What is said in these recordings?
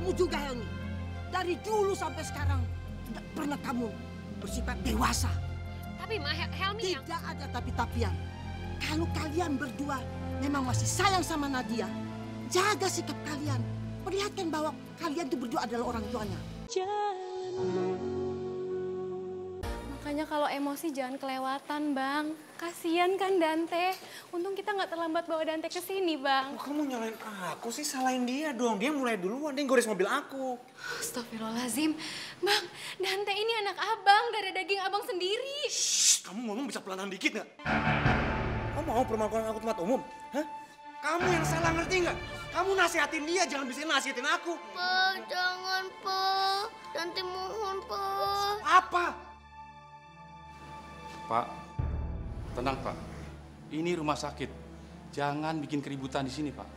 kamu juga, Helmi. Dari dulu sampai sekarang tidak pernah kamu bersifat dewasa. Tapi Ma, Helmi yang... Tidak ada tapi-tapian. Kalau kalian berdua memang masih sayang sama Nadia, jaga sikap kalian. Perlihatkan bahwa kalian itu berdua adalah orang tuanya. Makanya kalau emosi jangan kelewatan, Bang. Kasian kan Dante. Untung kita nggak terlambat bawa Dante ke sini, Bang. Oh, kamu nyalain aku sih, salahin dia dong. Dia mulai duluan, dia gores mobil aku. Astagfirullahaladzim. Bang, Dante ini anak abang, darah daging abang sendiri. Shh, kamu ngomong bisa pelanan dikit nggak? Kamu mau permalukan aku tempat umum? Hah? Kamu yang salah, ngerti nggak? Kamu nasihatin dia, jangan bisa nasihatin aku. Pa, jangan, Pa. Dante mohon, Pa. Apa? Pak, tenang Pak. Ini rumah sakit. Jangan bikin keributan di sini, Pak.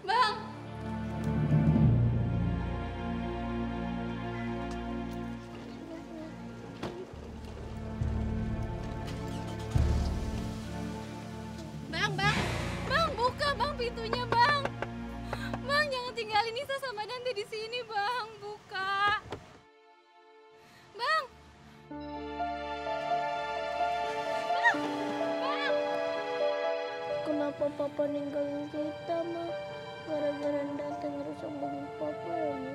Bang. Bang, buka Bang pintunya, Bang. Bang, jangan tinggalin Nisa sama Dante di sini, Bang. Buka. Bang. Kenapa Papa ninggalin kita, Ma? Gara-gara Dante ngerusak mobil Papa ya, Ma?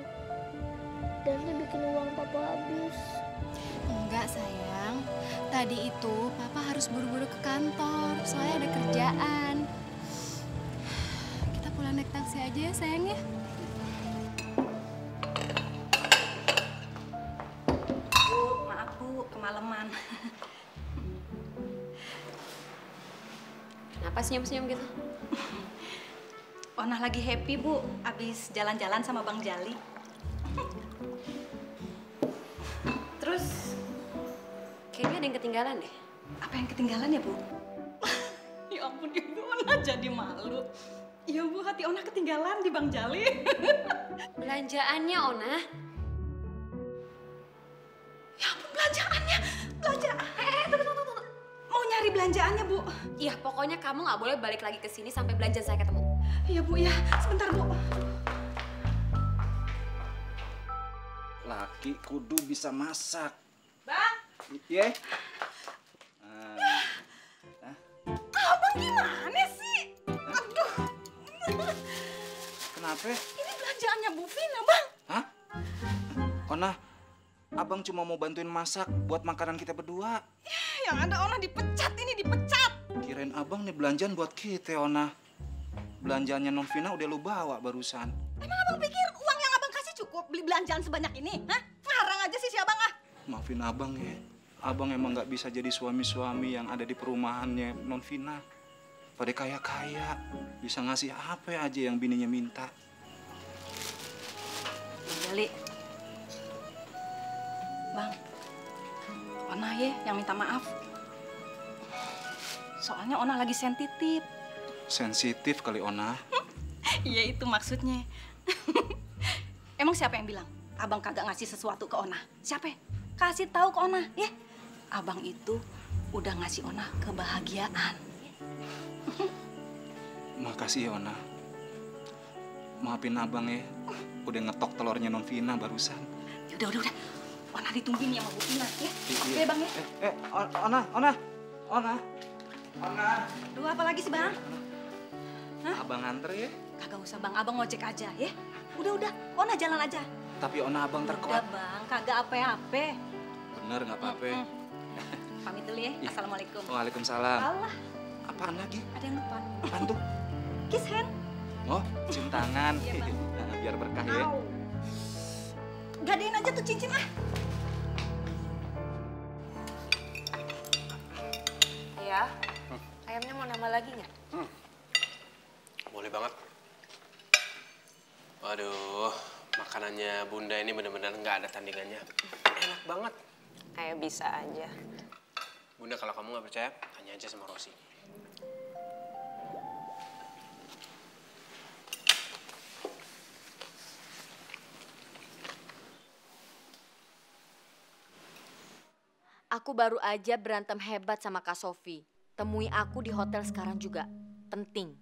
Dante bikin uang Papa habis. Enggak, sayang. Tadi itu Papa harus buru-buru ke kantor, soalnya ada kerjaan. Kita pulang naik taksi aja ya, sayang ya. Bu, maaf Bu, kemalaman. Kenapa senyum-senyum gitu? Onah lagi happy Bu, abis jalan-jalan sama Bang Jali. Terus, Kayaknya ada yang ketinggalan deh. apa yang ketinggalan ya Bu? Ya ampun Ibu, Onah jadi malu. Ya Bu, hati Onah ketinggalan di Bang Jali. Belanjaannya, Ona. Ya ampun, belanjaannya. Tunggu. Mau nyari belanjaannya Bu? Iya, pokoknya kamu nggak boleh balik lagi ke sini sampai belanjaan saya ketemu. Iya Bu, ya. Sebentar Bu. Laki kudu bisa masak. Bang, Iya. Abang gimana sih? Aduh. Kenapa? Ini belanjaannya Bu Vina, Bang. Hah? Ona, abang cuma mau bantuin masak buat makanan kita berdua. Yang ada Ona dipecat, ini dipecat. Kirain abang nih belanjaan buat kita, Ona. Belanjaannya Non Vina udah lu bawa barusan. Emang abang pikir uang yang abang kasih cukup beli belanjaan sebanyak ini? Hah? Ngarang aja sih si abang ah. Maafin abang ya. Abang emang nggak bisa jadi suami-suami yang ada di perumahannya Non Vina. Pada kaya-kaya, bisa ngasih apa aja yang bininya minta. Bang Jali. Bang, Ona ya yang minta maaf. Soalnya Ona lagi sensitif. Sensitif kali Ona. Iya itu maksudnya. Emang siapa yang bilang abang kagak ngasih sesuatu ke Ona? Siapa? Kasih tahu ke Ona, ya. Abang itu udah ngasih Ona kebahagiaan. Makasih ya Ona. Maafin abang ya. Udah ngetok telurnya Non Vina barusan. Ya udah. Ona ditungguin ya sama Bu Vina, ya. Oke Bang ya. Ona. Duh apa lagi sih Bang? Hah? Abang anter ya. Kagak usah Bang, abang ngojek aja ya. Udah, Ona jalan aja. Tapi Ona abang Udah terkuat. Bang, kagak apa-apa. Bener nggak apa-apa. Pamit dulu ya. Iya. Assalamualaikum. Waalaikumsalam. Allah, Apaan lagi? ada yang lupa. Apaan tuh? Kiss hand. Oh, cium tangan. Iya, Bang. Nah, biar berkah ya. Au. Gadein aja tuh cincin ah. Iya. Ayamnya mau nambah lagi nggak? Boleh banget. Waduh, makanannya Bunda ini benar-benar nggak ada tandingannya. Enak banget. Kayak bisa aja. Bunda, kalau kamu nggak percaya, tanya aja sama Rosi. Aku baru aja berantem hebat sama Kak Sofi. Temui aku di hotel sekarang juga. Penting.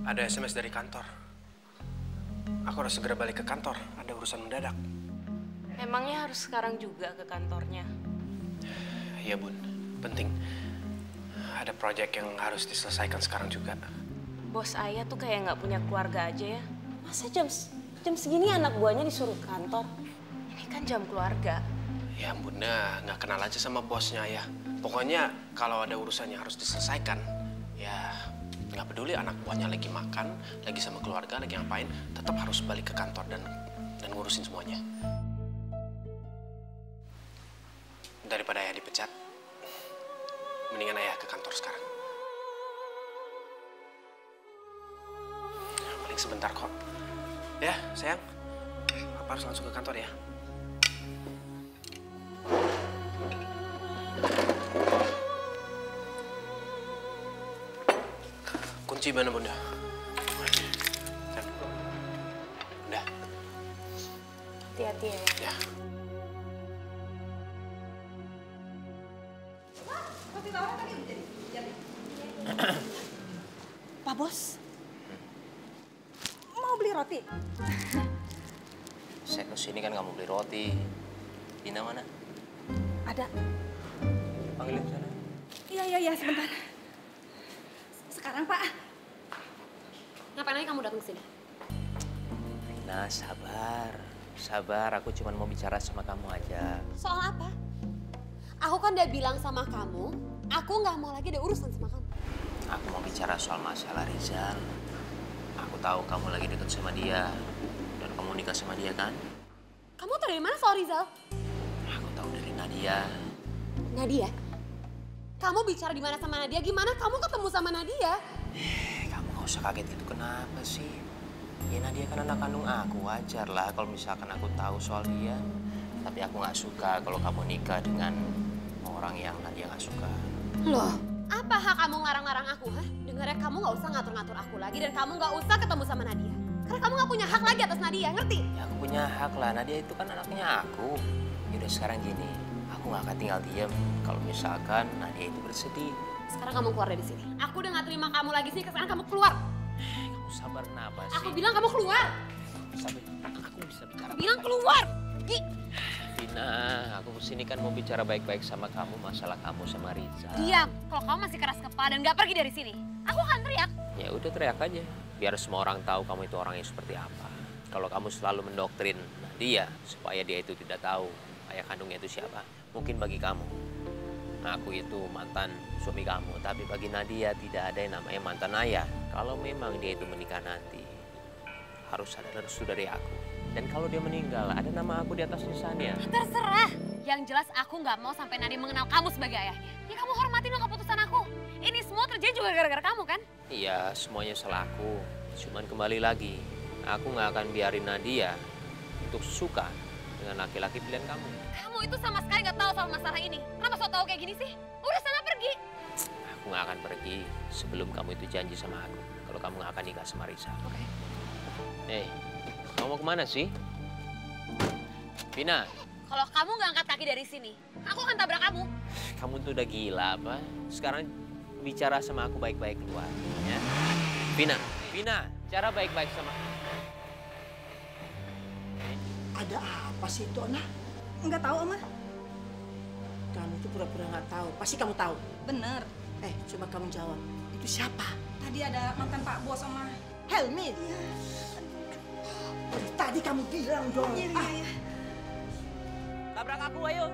Ada SMS dari kantor. Aku harus segera balik ke kantor, ada urusan mendadak. Emangnya harus sekarang juga ke kantornya? Iya Bun, penting. Ada proyek yang harus diselesaikan sekarang juga. Bos Ayah tuh kayak nggak punya keluarga aja ya. Masa jam segini anak buahnya disuruh kantor? Ini kan jam keluarga. Ya Bunda, nggak kenal aja sama bosnya ya. Pokoknya kalau ada urusannya harus diselesaikan, ya nggak peduli anak buahnya lagi makan, lagi sama keluarga, lagi ngapain, tetap harus balik ke kantor dan ngurusin semuanya. Daripada Ayah dipecat, mendingan Ayah ke kantor sekarang. Paling sebentar kok. Ya, sayang. Papa harus langsung ke kantor ya. Kunci mana Bunda? Bunda. Hati-hati ya. Ya. Pak Bos, mau beli roti? Saya kesini kan nggak mau beli roti. Dina mana? Ada. Panggilin sana. Iya, sebentar. Sekarang, Pak. Ngapain lagi kamu datang ke sini? Dina, sabar. Aku cuma mau bicara sama kamu aja. Soal apa? Aku kan udah bilang sama kamu, aku nggak mau lagi ada urusan sama kamu. Aku mau bicara soal masalah Rizal. Aku tahu kamu lagi deket sama dia. Dan kamu nikah sama dia kan? Kamu tahu dari mana soal Rizal? Aku tahu dari Nadia. Nadia? Kamu bicara di mana sama Nadia? Gimana kamu ketemu sama Nadia? Kamu gak usah kaget gitu, kenapa sih? Ya Nadia kan anak kandung aku, wajar lah kalau misalkan aku tahu soal dia. Tapi aku gak suka kalau kamu nikah dengan orang yang Nadia gak suka. Loh, apa hak kamu ngarang-ngarang aku, ha? Dengarnya kamu gak usah ngatur-ngatur aku lagi dan kamu gak usah ketemu sama Nadia. Karena kamu gak punya hak lagi atas Nadia, ngerti? Ya aku punya hak lah, Nadia itu kan anaknya aku. Yaudah sekarang gini, aku gak akan tinggal diem kalau misalkan Nadia itu bersedih. Sekarang kamu keluar dari sini. Aku udah gak terima kamu lagi sini, sekarang kamu keluar. Kamu sabar kenapa sih? Aku bilang kamu keluar. Sabar, aku bisa bicara. Aku bilang keluar. Pergi. Dina, aku kesini kan mau bicara baik-baik sama kamu masalah kamu sama Riza. Diam. Kalau kamu masih keras kepala dan gak pergi dari sini, aku akan teriak. Ya udah teriak aja, biar semua orang tahu kamu itu orangnya seperti apa. Kalau kamu selalu mendoktrin Nadia supaya dia itu tidak tahu ayah kandungnya itu siapa, mungkin bagi kamu, aku itu mantan suami kamu, tapi bagi Nadia tidak ada yang namanya mantan ayah. Kalau memang dia itu menikah nanti, harus ada restu dari aku. Dan kalau dia meninggal, ada nama aku di atas nisannya. Terserah. Yang jelas aku nggak mau sampai Nadia mengenal kamu sebagai ayahnya. Ya kamu hormatin dong keputusan aku. Ini semua terjadi juga gara-gara kamu kan? Iya, semuanya salah aku. Cuman kembali lagi, aku nggak akan biarin Nadia untuk suka dengan laki-laki pilihan kamu. Kamu itu sama sekali nggak tahu soal masalah ini. Kenapa so tahu kayak gini sih? Udah sana pergi. Aku nggak akan pergi sebelum kamu itu janji sama aku. Kalau kamu nggak akan nikah sama Risa. Oke. Hey, kamu mau kemana sih? Vina. Kalau kamu nggak angkat kaki dari sini, aku akan tabrak kamu. Kamu tuh udah gila apa? Sekarang bicara sama aku baik-baik keluar, ya. Vina, cara baik-baik sama. Ada apa sih itu, Ona? Nggak tahu, Oma. Kamu tuh pura-pura nggak tahu. Pasti kamu tahu. Bener. Coba kamu jawab. Itu siapa? Tadi ada mantan Pak Bos, Oma. Helmi. Iya. Tadi kamu bilang dong. Iya. Tabrak aku, ayo.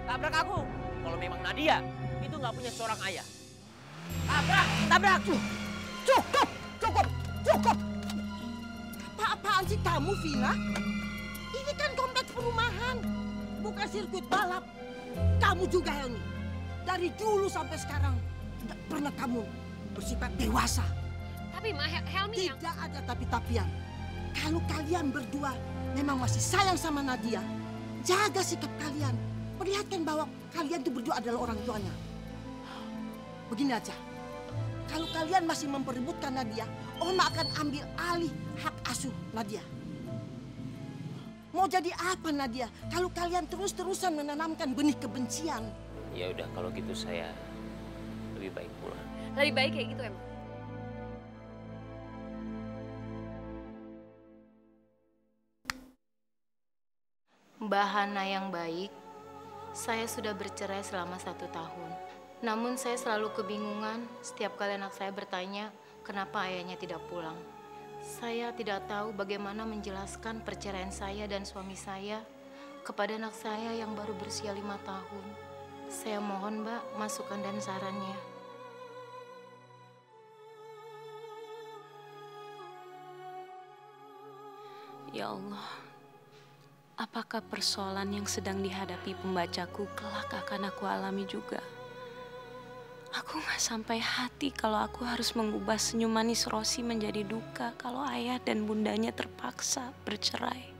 Tabrak aku. Kalau memang Nadia itu nggak punya seorang ayah. Tabrak. Cukup. Apa-apaan sih kamu, Vina? Ini kan kompleks perumahan, bukan sirkuit balap. Kamu juga, Helmi. Dari dulu sampai sekarang, tidak pernah kamu bersifat dewasa. Tapi Helmi yang... Tidak ada tapi-tapian. Kalau kalian berdua memang masih sayang sama Nadia, jaga sikap kalian. Perlihatkan bahwa kalian itu berdua adalah orang tuanya. Begini aja, kalau kalian masih memperebutkan Nadia, Oma akan ambil alih hak asuh Nadia. Mau jadi apa Nadia kalau kalian terus-terusan menanamkan benih kebencian? Ya udah kalau gitu saya lebih baik pulang. Lebih baik kayak gitu emang. Mbak Hana yang baik, saya sudah bercerai selama 1 tahun. Namun saya selalu kebingungan setiap kali anak saya bertanya kenapa ayahnya tidak pulang. Saya tidak tahu bagaimana menjelaskan perceraian saya dan suami saya kepada anak saya yang baru berusia 5 tahun. Saya mohon Mbak masukan dan sarannya. Ya Allah, apakah persoalan yang sedang dihadapi pembacaku kelak akan aku alami juga? Aku gak sampai hati kalau aku harus mengubah senyum manis Rosi menjadi duka kalau ayah dan bundanya terpaksa bercerai.